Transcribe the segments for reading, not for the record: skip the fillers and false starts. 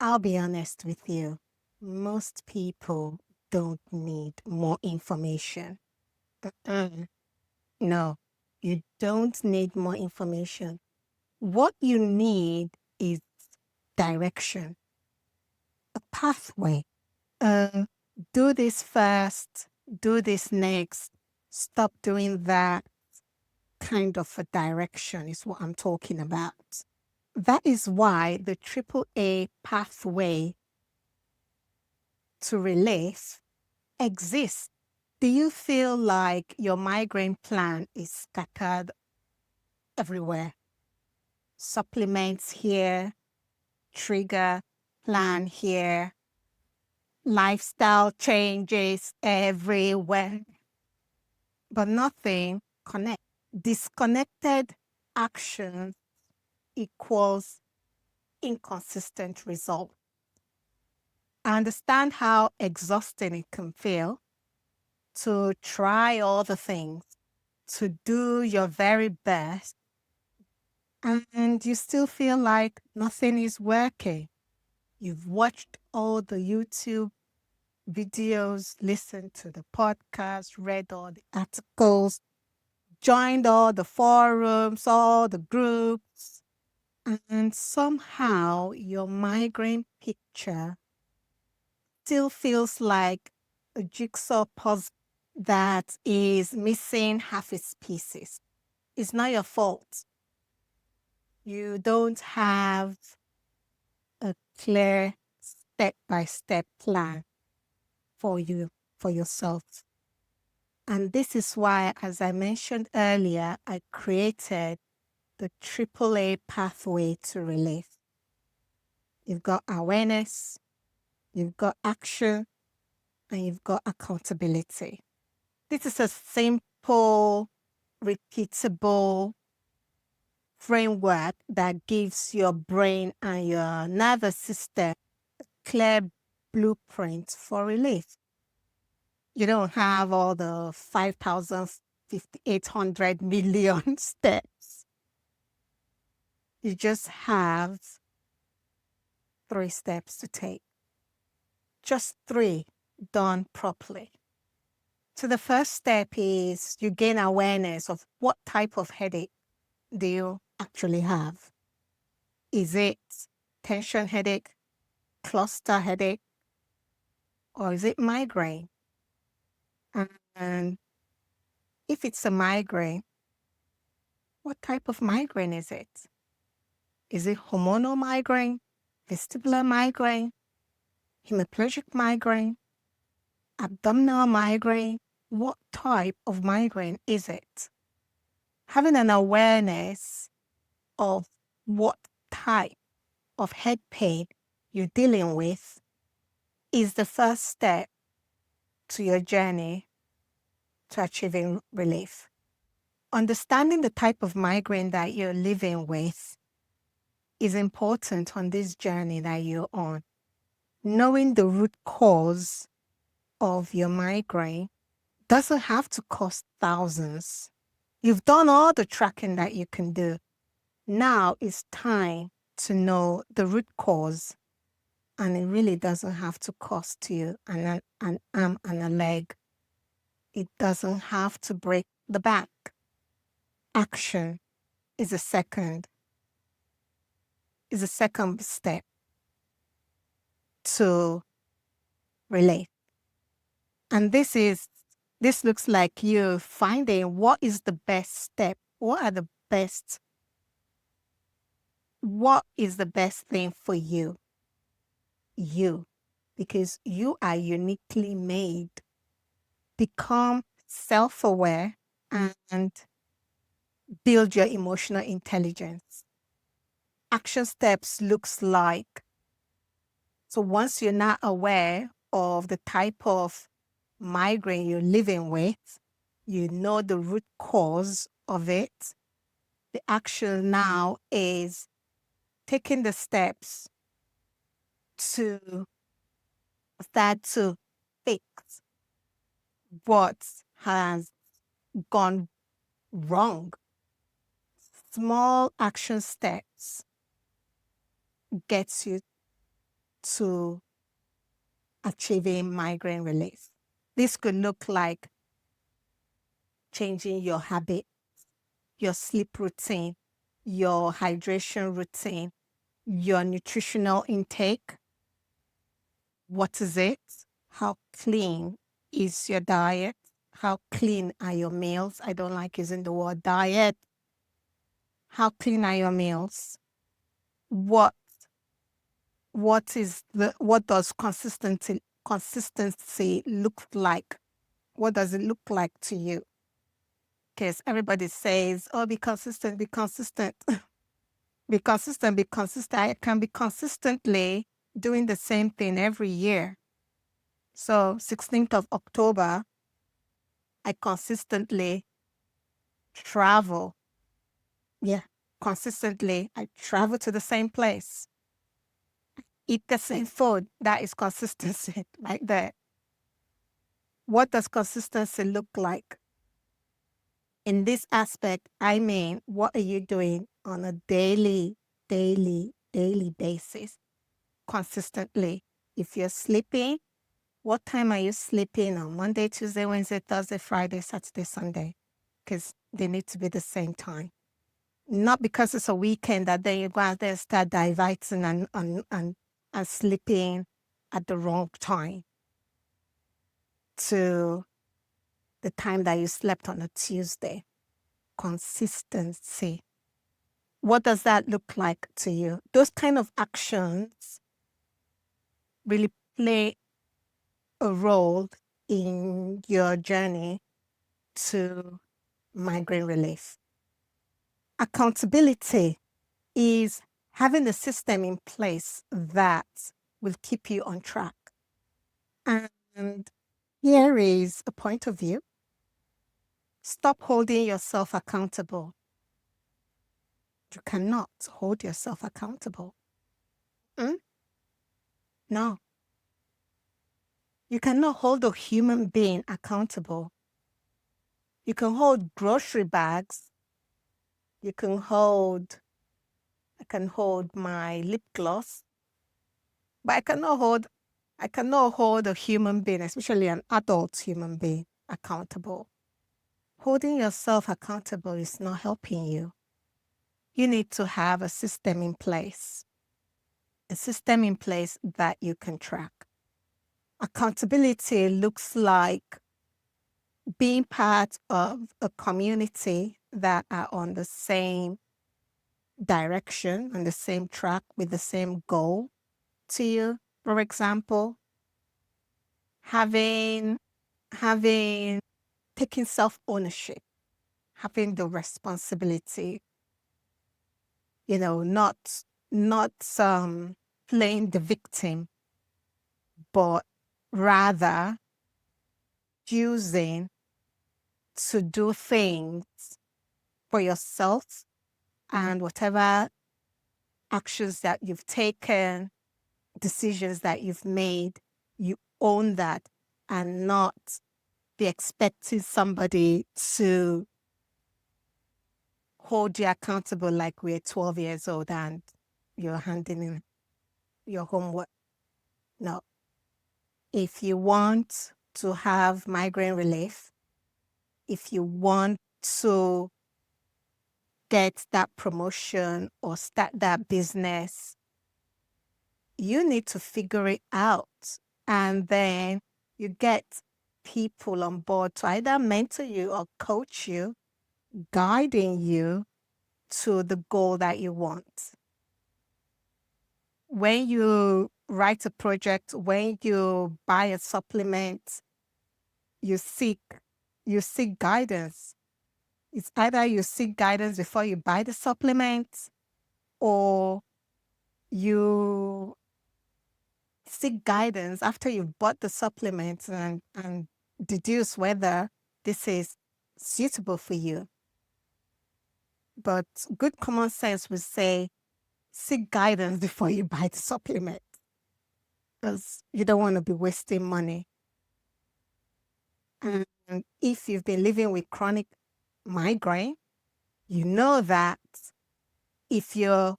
I'll be honest with you. Most people don't need more information. Mm-mm. No, you don't need more information. What you need is direction, a pathway. Uh, do this first, do this next, stop doing that kind of a direction is what I'm talking about. That is why the AAA pathway to relief exists. Do you feel like your migraine plan is scattered everywhere? Supplements here, trigger plan here, lifestyle changes everywhere, but nothing connects. Disconnected action equals inconsistent result. I understand how exhausting it can feel to try all the things, to do your very best, and you still feel like nothing is working. You've watched all the YouTube videos, listened to the podcast, read all the articles, joined all the forums, all the groups, and somehow your migraine picture still feels like a jigsaw puzzle that is missing half its pieces. It's not your fault. You don't have a clear step-by-step plan for you, for yourself. And this is why, as I mentioned earlier, I created the AAA pathway to relief. You've got awareness, you've got action, and you've got accountability. This is a simple, repeatable framework that gives your brain and your nervous system a clear blueprint for relief. You don't have all the 5,800 million steps. You just have 3 steps to take. Just 3 done properly. So the first step is you gain awareness of what type of headache do you actually have. Is it tension headache, cluster headache, or is it migraine? And if it's a migraine, what type of migraine is it? Is it hormonal migraine, vestibular migraine, hemiplegic migraine, abdominal migraine? What type of migraine is it? Having an awareness of what type of head pain you're dealing with is the first step to your journey to achieving relief. Understanding the type of migraine that you're living with is important on this journey that you're on. Knowing the root cause of your migraine doesn't have to cost thousands. You've done all the tracking that you can do. Now it's time to know the root cause, and it really doesn't have to cost you an arm and a leg. It doesn't have to break the back. Action is a second step to relief. And this looks like you finding what is the best step. What is the best thing for you? You, because you are uniquely made. Become self-aware and build your emotional intelligence. Action steps looks like, so once you're not aware of the type of migraine you're living with, you know the root cause of it. The action now is taking the steps to start to fix what has gone wrong. Small action steps gets you to achieving migraine relief. This could look like changing your habit, your sleep routine, your hydration routine, your nutritional intake. What is it? How clean is your diet? How clean are your meals? I don't like using the word diet. How clean are your meals? What does consistency look like? What does it look like to you? Because everybody says, oh, be consistent, be consistent. Be consistent, be consistent. I can be consistently doing the same thing every year. So 16th of October, I consistently travel. Yeah, consistently, I travel to the same place. Eat the same food. That is consistency right there. What does consistency look like? In this aspect, I mean, what are you doing on a daily basis, consistently? If you're sleeping, what time are you sleeping on Monday, Tuesday, Wednesday, Thursday, Friday, Saturday, Sunday? Because they need to be the same time. Not because it's a weekend that then you go out there and start diverting and sleeping at the wrong time to the time that you slept on a Tuesday. Consistency. What does that look like to you? Those kind of actions really play a role in your journey to migraine relief. Accountability is having a system in place that will keep you on track. And here is a point of view. Stop holding yourself accountable. You cannot hold yourself accountable. No. You cannot hold a human being accountable. You can hold grocery bags. I can hold my lip gloss, but I cannot hold a human being, especially an adult human being, accountable. Holding yourself accountable is not helping you. You need to have a system in place that you can track. Accountability looks like being part of a community that are on the same direction, on the same track with the same goal to you. For example, having taking self-ownership, having the responsibility, not playing the victim, but rather choosing to do things for yourself, and whatever actions that you've taken, decisions that you've made, you own that, and not be expecting somebody to hold you accountable like we're 12 years old and you're handing in your homework. No. If you want to have migraine relief, if you want to get that promotion or start that business, you need to figure it out. And then you get people on board to either mentor you or coach you, guiding you to the goal that you want. When you write a project, when you buy a supplement, you seek guidance. It's either you seek guidance before you buy the supplement, or you seek guidance after you've bought the supplement and deduce whether this is suitable for you. But good common sense would say seek guidance before you buy the supplement, because you don't want to be wasting money. And if you've been living with chronic migraine, you know that if you're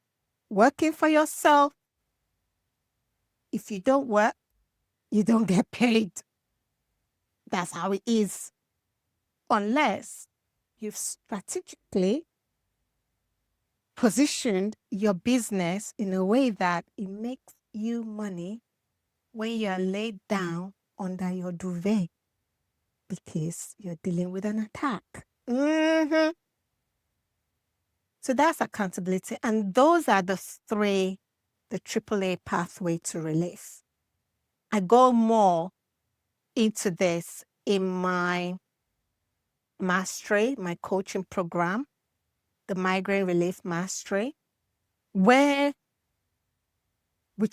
working for yourself, if you don't work, you don't get paid. That's how it is. Unless you've strategically positioned your business in a way that it makes you money when you're laid down under your duvet because you're dealing with an attack. So that's accountability. And those are the three, the AAA pathway to relief. I go more into this in my mastery, my coaching program, the Migraine Relief Mastery, where we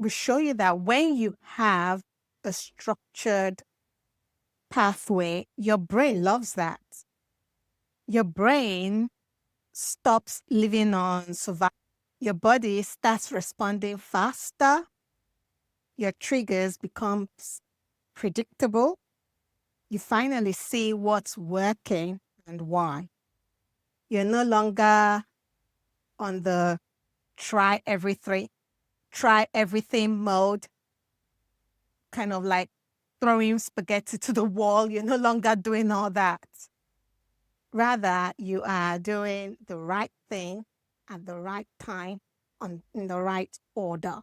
show you that when you have a structured pathway, your brain loves that. Your brain stops living on survival. Your body starts responding faster. Your triggers becomes predictable. You finally see what's working and why. You're no longer on the try everything mode, kind of like throwing spaghetti to the wall. You're no longer doing all that. Rather, you are doing the right thing at the right time in the right order.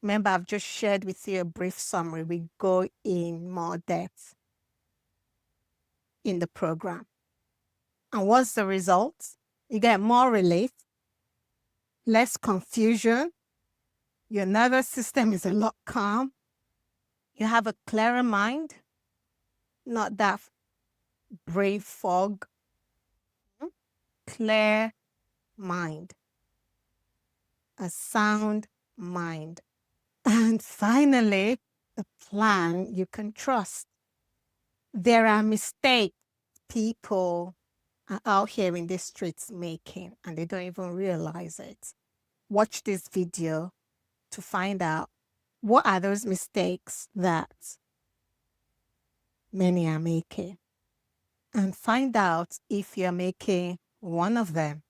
Remember, I've just shared with you a brief summary. We go in more depth in the program. And what's the result? You get more relief, less confusion. Your nervous system is a lot calm. You have a clearer mind, not that brain fog. Clear mind, a sound mind. And finally, a plan you can trust. There are mistakes people are out here in the streets making, and they don't even realize it. Watch this video to find out what are those mistakes that many are making, and find out if you're making one of them.